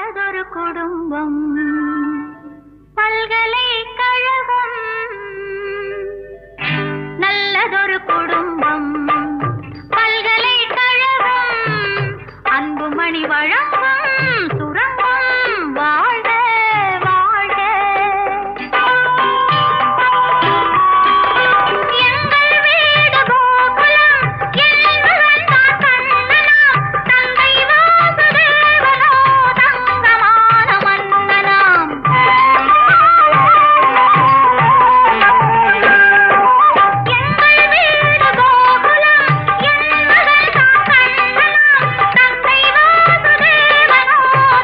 நல்லதொரு குடும்பம் பல்கலைக்கழகம் நல்லதொரு குடும்பம் பல்கலைக்கழகம் அன்புமணி வழங்கும் சுரங்கம் வாழ்க வாழ்க எங்கள் வீடு கோகுலம் என்பவன் தான் கண்ணனாம் தந்தை வாசுதேவனோ தங்கமான மன்னனாம் எங்கள் வீடு கோகுலம் என்பவன் தான் கண்ணனாம் தந்தை வாசுதேவனோ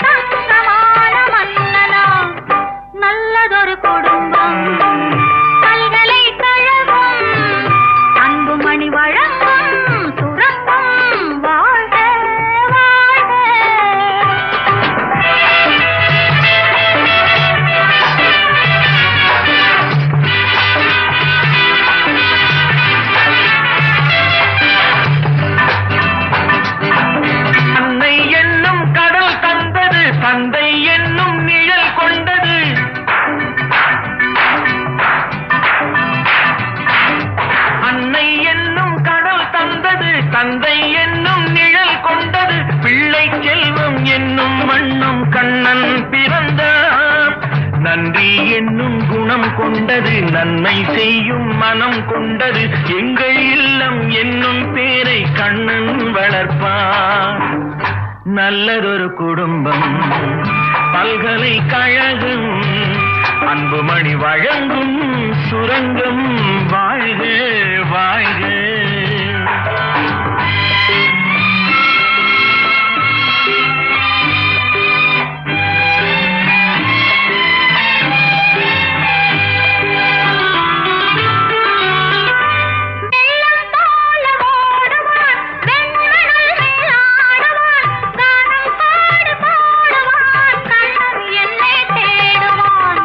தங்கமான மன்னனாம் நல்லதொரு குடும்பம் பல்கலைக்கழகம் அன்புமணி வழங்கும் சுரங்கம் வாழ்க வாழ்க அன்னை என்னும் கடல் தந்தது தந்தை என்னும் நிழல் கொண்டது அன்னை என்னும் கடல் தந்தது தந்தை என்னும் நிழல் கொண்டது பிள்ளை செல்வம் என்னும் வண்ணம் கண்ணன் பிறந்தார் நன்றி என்னும் குணம் கொண்டது நன்மை செய்யும் மனம் கொண்டது எங்கள் இல்லம் என்னும் பேரை கண்ணன் வளர்ப்பார் நல்லதொரு குடும்பம் பல்கலைக்கழகம் அன்புமணி வழங்கும் சுரங்கம் வாழ்க வாழ்க வெள்ளம் போல ஓடுவான் வெண்மணல் மேலாடுவான் கானம் பாடு பாடுவான் கண்ணன் என்னை தேடுவான்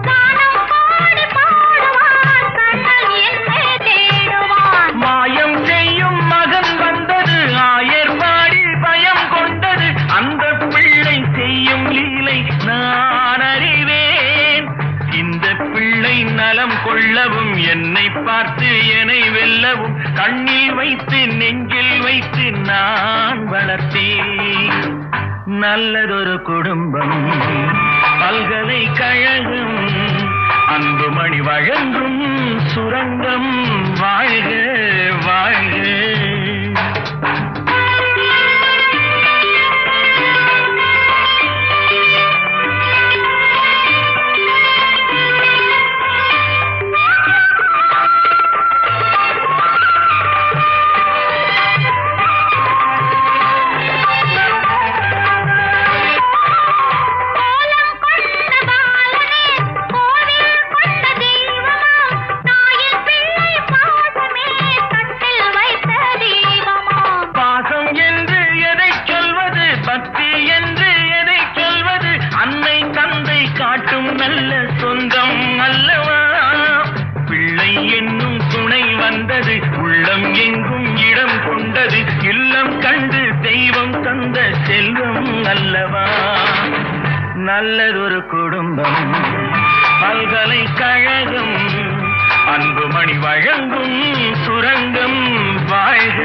கானம் பாடு பாடுவான் கண்ணன் என்னை தேடுவான் மாயம் செய்யும் மகன் வந்தது ஆயர்வாடி பயம் கொண்டது அந்த பிள்ளை செய்யும் லீலை நான் அறிவேன் இந்த பிள்ளை நலம் கொள்ளவும் என்னை பார்த்து என்னை வெல்லவும் கண்ணில் வைத்து நெஞ்சில் வைத்து நான் வளர்த்தேன் நல்லதொரு குடும்பம் பல்கலைக்கழகம் அன்புமணி வழங்கும் சுரங்கம் வாழ்க வாழ்க கோலம் கொண்ட பாலனே கோவில் கொண்ட தெய்வமாம் தாயின் பிள்ளை பாசமே தட்டில் வைத்த தெய்வமாம் பாசம் என்று எதை சொல்வது பக்தி என்று எதை சொல்வது அன்னை தந்தை காட்டும் நல்ல சொந்தம் அல்லவா பிள்ளை என்னும் துணை வந்தது உள்ளம் எங்கும் இடம் கொண்டது இல்லம் கண்டு தெய்வம் தந்த செல்வம் அல்லவா நல்லதொரு குடும்பம் பல்கலைக்கழகம் அன்புமணி வழங்கும் சுரங்கம் வாழ்க